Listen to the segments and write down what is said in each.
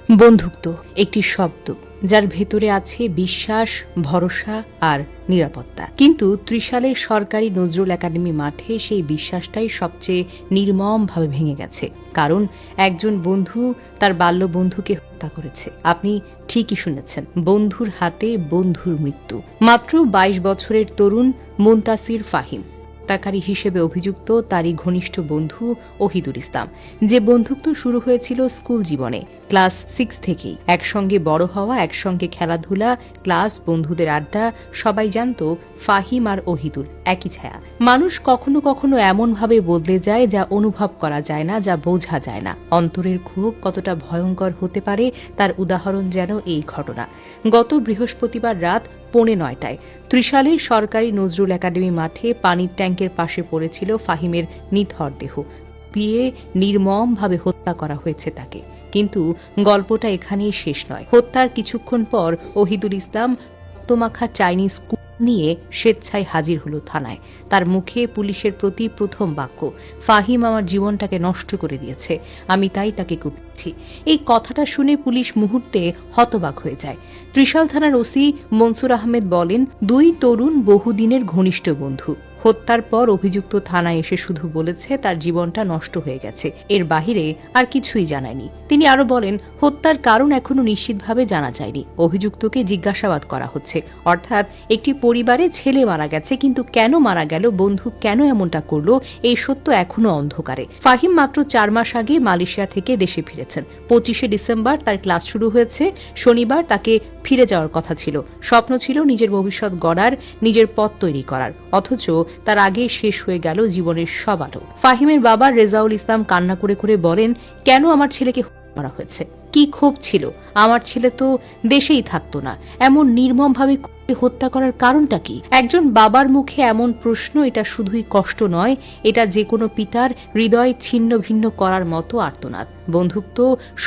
বন্ধুত্ব একটি শব্দ যার ভেতরে আছে বিশ্বাস, ভরসা আর নিরাপত্তা। কিন্তু ত্রিশালের সরকারি নজরুল একাডেমি মাঠে সেই বিশ্বাসটাই সবচেয়ে নির্মমভাবে ভেঙে গেছে। কারণ একজন বন্ধু তার বাল্য বন্ধুকে হত্যা করেছে। আপনি ঠিকই শুনেছেন, বন্ধুর হাতে বন্ধুর মৃত্যু। মাত্র ২২ বছরের তরুণ মুনতাসির ফাহিম হত্যাকারী হিসেবে অভিযুক্ত তারই ঘনিষ্ঠ বন্ধু ওহিদুল ইসলাম। যে বন্ধুত্ব শুরু হয়েছিল স্কুল জীবনে, ক্লাস ৬ থেকেই। একসঙ্গে বড় হওয়া, একসঙ্গে খেলাধুলা, ক্লাস, বন্ধুদের আড্ডা, সবাই জানত ফাহিম আর ওহিদুল একই ছায়া। মানুষ কখনো কখনো এমনভাবে বদলে যায় যা অনুভব করা যায় না, যা বোঝা যায় না। অন্তরের ক্ষোভ কতটা ভয়ঙ্কর হতে পারে তার উদাহরণ যেন এই ঘটনা। গত বৃহস্পতিবার রাত ৯:৩০ ত্রিশালের সরকারি নজরুল একাডেমি মাঠে পানির ট্যাঙ্কের পাশে পড়েছিল ফাহিমের নিথর দেহ। পিয়ে নির্মমভাবে হত্যা করা হয়েছে তাকে। কিন্তু গল্পটা এখানেই শেষ নয়। হত্যার কিছুক্ষণ পর ওহিদুল ইসলাম রক্তমাখা চাইনিজ নিয়ে স্বেচ্ছায় হাজির হলো থানায়। তার মুখে পুলিশের প্রতি প্রথম বাক্য, ফাহিম আমার জীবনটাকে নষ্ট করে দিয়েছে, আমি তাই তাকে কুপিয়েছি। এই কথাটা শুনে পুলিশ মুহূর্তে হতবাক হয়ে যায়। ত্রিশাল থানার ওসি মনসুর আহমেদ বলেন, দুই তরুণ বহুদিনের ঘনিষ্ঠ বন্ধু। হত্যার পর অভিযুক্ত থানায় এসে শুধু বলেছে তার জীবনটা নষ্ট হয়ে গেছে, এর বাহিরে আর কিছুই জানায়নি। তিনি আরো বলেন, হত্যার কারণ এখনো নিশ্চিতভাবে জানা যায়নি। অভিযুক্তকে জিজ্ঞাসাবাদ করা হচ্ছে। অর্থাৎ একটি পরিবারে ছেলে মারা গেছে, কিন্তু কেন মারা গেল, বন্ধু কেন এমনটা করলো, এই সত্য এখনো অন্ধকারে। ফাহিম মাত্র ৪ মাস আগে মালয়েশিয়া থেকে দেশে ফিরেছেন। ২৫শে ডিসেম্বর তার ক্লাস শুরু হয়েছে। শনিবার তাকে ফিরে যাওয়ার কথা ছিল। স্বপ্ন ছিল নিজের ভবিষ্যৎ গড়ার, নিজের পথ তৈরি করার। অথচ তার আগে শেষ হয়ে গেল জীবনের সব আলো। ফাহিমের বাবা রেজাউল ইসলাম কান্না করে করে বলেন, কেন আমার ছেলেকে মারা হয়েছে? কি ক্ষোভ ছিল? আমার ছেলে তো দেশেই থাকতো না। এমন নির্মমভাবে হত্যা করার কারণটা কি? একজন বাবার মুখে এমন প্রশ্ন, এটা শুধুই কষ্ট নয়, এটা যে কোনো পিতার হৃদয় ছিন্ন ভিন্ন করার মতো আর্তনাদ। বন্ধুত্ব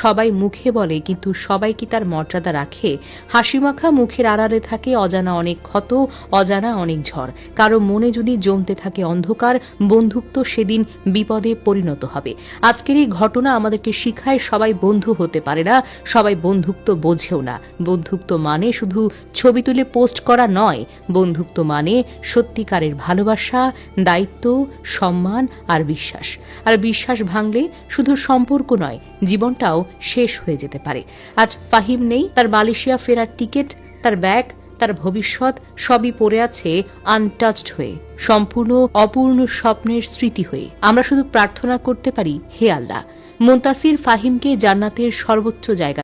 সবাই মুখে বলে, কিন্তু সবাই কি তার মর্যাদা রাখে? হাসিমাখা মুখের আড়ালে থাকে অজানা অনেক ক্ষত, অজানা অনেক ঝড়। কারো মনে যদি জমতে থাকে অন্ধকার, বন্ধুত্ব সেদিন বিপদে পরিণত হবে। আজকের এই ঘটনা আমাদেরকে শিখায়, সবাই বন্ধু হতে পারে না, সবাই বন্ধুত্ব বোঝেও না। বন্ধুত্ব মানে শুধু ছবি তুলে পোস্ট করা নয়। বন্ধুত্ব মানে সত্যিকারের ভালোবাসা, দায়িত্ব, সম্মান আর বিশ্বাস। আর বিশ্বাস ভাঙলে শুধু সম্পর্ক নয়, জীবনটাও শেষ হয়ে যেতে পারে। আজ ফাহিম নেই, তার মালয়েশিয়া ফেরার টিকিট, তার ব্যাগ, তার ভবিষ্যৎ সবই পড়ে আছে আনটাচড হয়ে, সম্পূর্ণ অপূর্ণ স্বপ্নের স্মৃতি হয়ে। আমরা শুধু প্রার্থনা করতে পারি, হে আল্লাহ, মুনতাসির ফাহিমকে জান্নাতের সর্বোচ্চ জায়গা